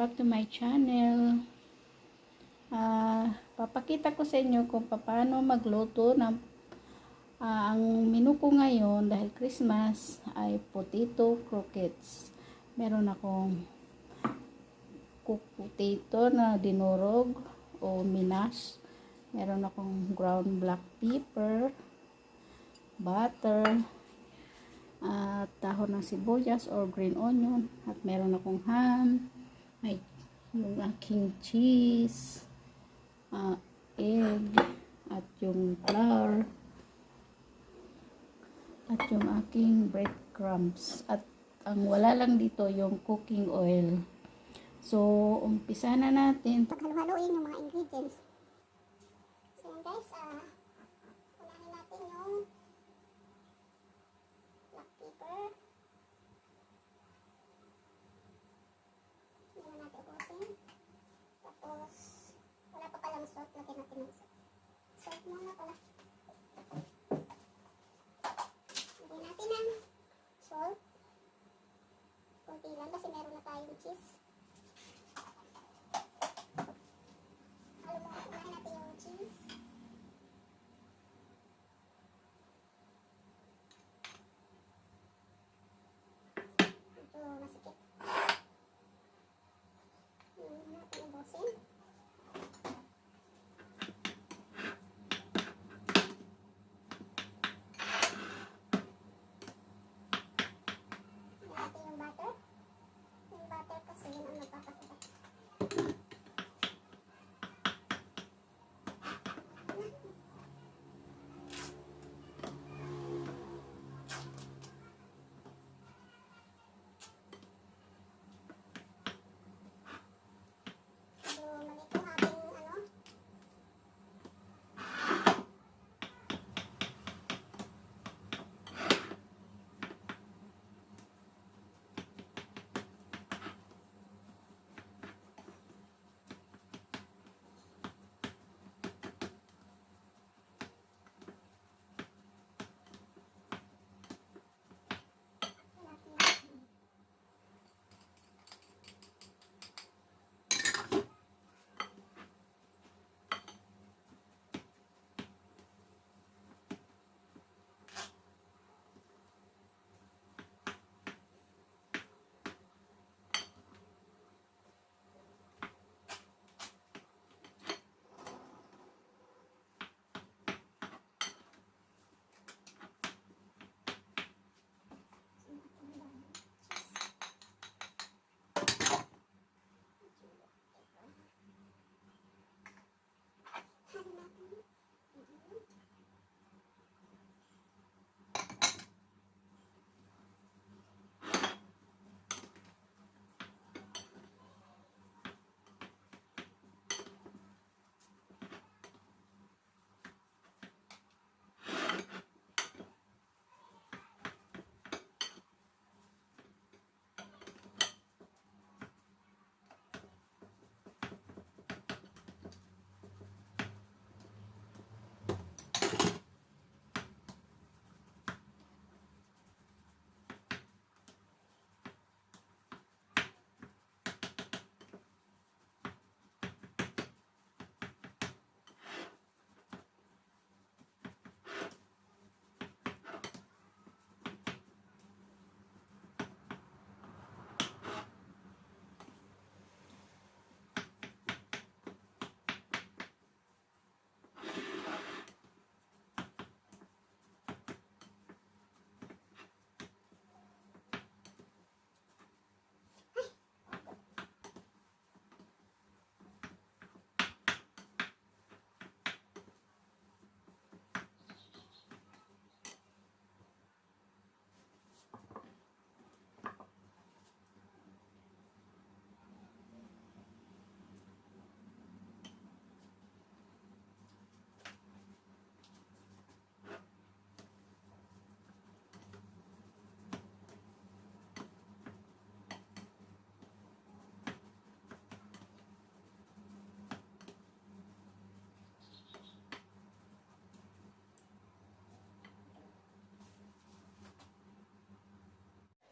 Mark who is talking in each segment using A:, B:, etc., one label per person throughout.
A: back to my channel. Papakita ko sa inyo kung paano magluto ng ang menu ko ngayon dahil Christmas ay potato croquettes. Meron akong cooked potato na dinurog o minash. Meron akong ground black pepper, butter, at dahon ng sibuyas or green onion, at meron akong ham, may yung aking cheese, egg, at yung flour, at yung aking breadcrumbs, at ang wala lang dito yung cooking oil. So umpisa na natin
B: Paghalu-haluin yung mga ingredients. So yun guys, unahin natin yung black pepper. Hindi na natin ubusin. Tapos, wala pa palang salt. Lagyan natin ng salt. Salt muna pala. Lagyan natin ng salt. Kunti lang kasi meron na tayong cheese. Unahin natin yung cheese. Ito masikip. Hindi natin ubusin. Natin yung butter. Yung butter kasi yun ang nagpapasarap. So, maliit yung ating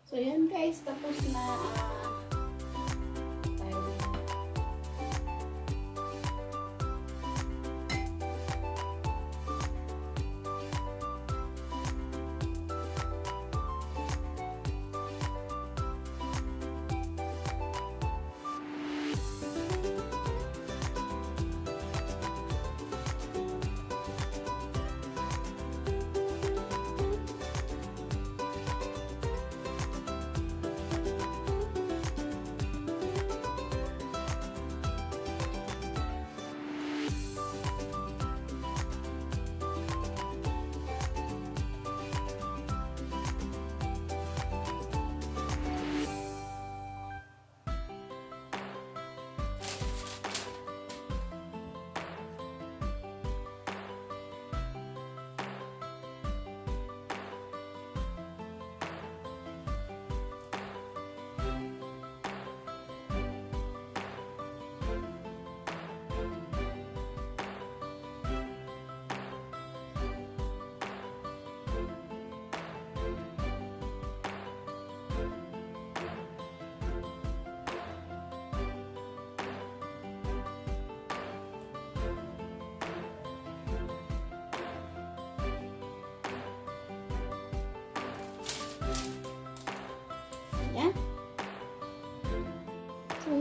A: So yan guys, tapos na tayo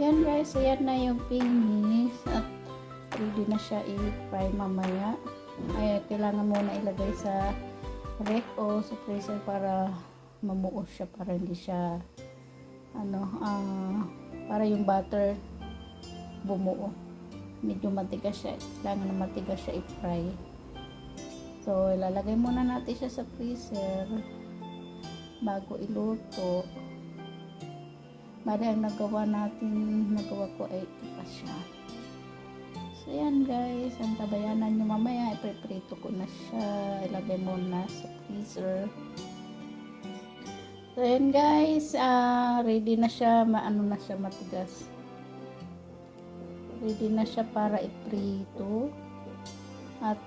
A: yan guys, ayan na yung finish at ready na siya i-fry mamaya. Ay, kailangan muna ilagay sa ref o sa freezer para mamuo siya, para hindi siya para yung butter bumuo. Medyo matigas siya, kailangan na matigas siya i-fry. So, ilalagay muna natin siya sa freezer bago iluto. Bali, ang nagawa ko ay ito siya. So, yan guys, ang tabayanan nyo mamaya, ipreprito ko na siya. Ilagay muna sa freezer. So, yan guys, ready na siya, na siya, matigas. Ready na siya para iprito. At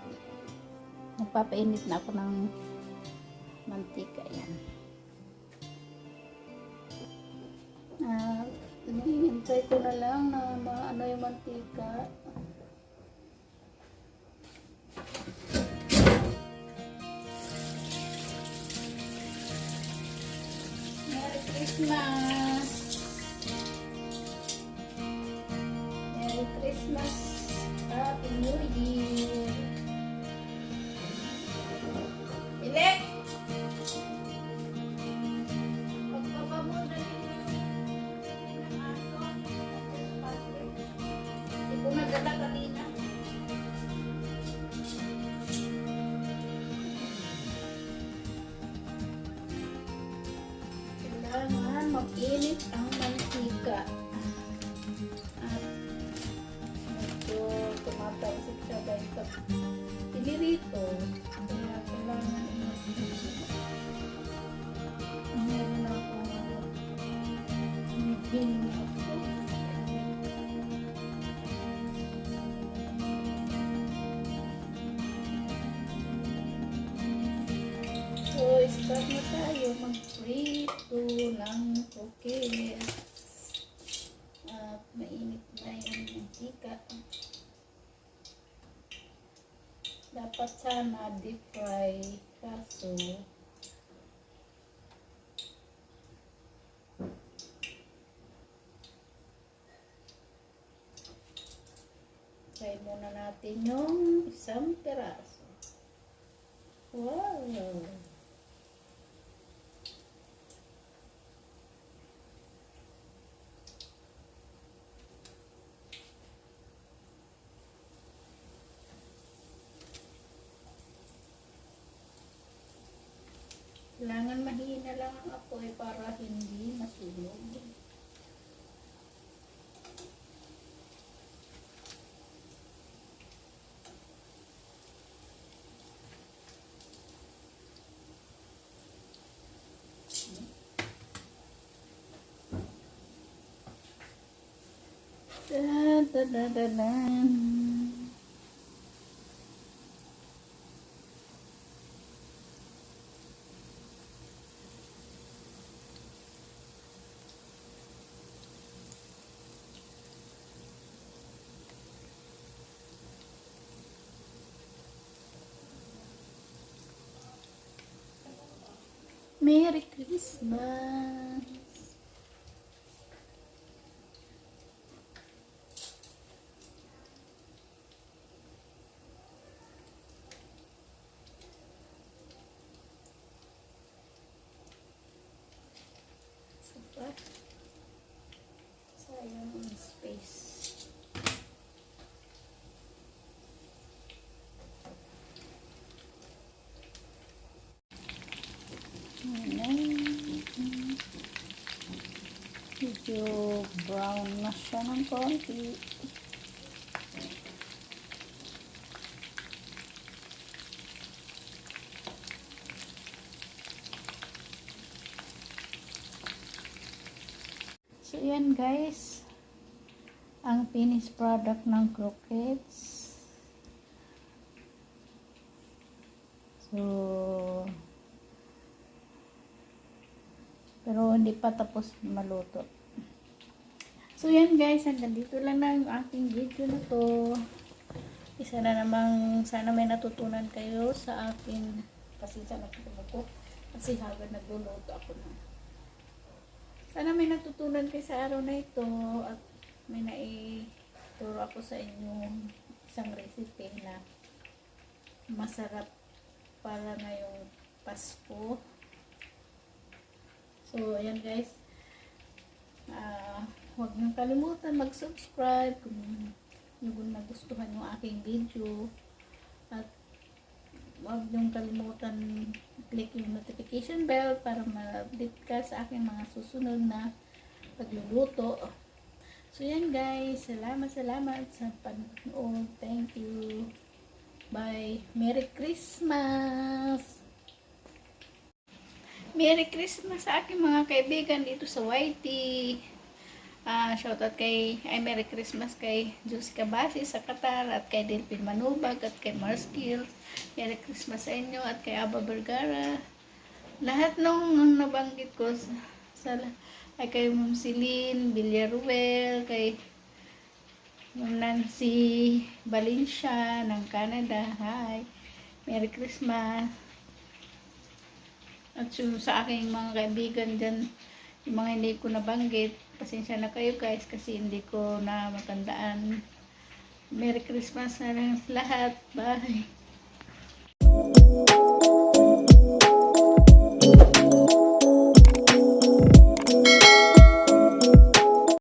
A: nagpapainit na ako ng mantika. Yan. Hintay ko na lang na maano yung mantika. Merry Christmas! Merry Christmas! Happy New Year! Ilek! Pagpapa mo na yung aso. Hindi ko nadala kanina. Kailangan mag-init ang mantika. At medyo tumatalsik siya dahil pag pinirito. Kaya kailangan meron ako bini ako. So, start na tayo mag-prito ng cookies. At mainit na yung mantika. Dapat sana deep fry, kaso try muna natin yung isang piraso. Wow! Kailangan mahina lang ang apoy para hindi masunog. Da, da, da, da, da. Merry Christmas! Sapat. Sayang ang space. Medyo brown na siya ng konti. So yan guys, ang finished product ng croquettes. So pero hindi pa tapos maluto. So yan guys, hanggang dito lang na yung aking video na to. Isa na namang, sana may natutunan kayo sa akin. Kasi sana ako kasi habang nagluluto ako na. Sana may natutunan kayo sa araw na ito. At may naituro ako sa inyo isang recipe na masarap para ngayong Pasko. So, ayan guys. Huwag niyong kalimutan mag-subscribe kung nagustuhan yung aking video. At huwag niyong kalimutan click yung notification bell para ma-update ka sa aking mga susunod na pagluluto. So yan guys, salamat sa panonood. Thank you. Bye. Merry Christmas! Merry Christmas sa aking mga kaibigan dito sa YT. Shoutout Merry Christmas kay Jessica Basi sa Qatar, at kay Delphin Manubag, at kay Mars Kills. Merry Christmas sa inyo, at kay Aba Vergara. Lahat nung nabanggit ko ay kay Ma'am Celine Villaruel, kay Ma'am Nancy Valencia ng Canada. Hi! Merry Christmas! At sa aking mga kaibigan dyan, yung mga hindi ko nabanggit, pasensya na kayo guys kasi hindi ko na matandaan. Merry Christmas na lang lahat. Bye!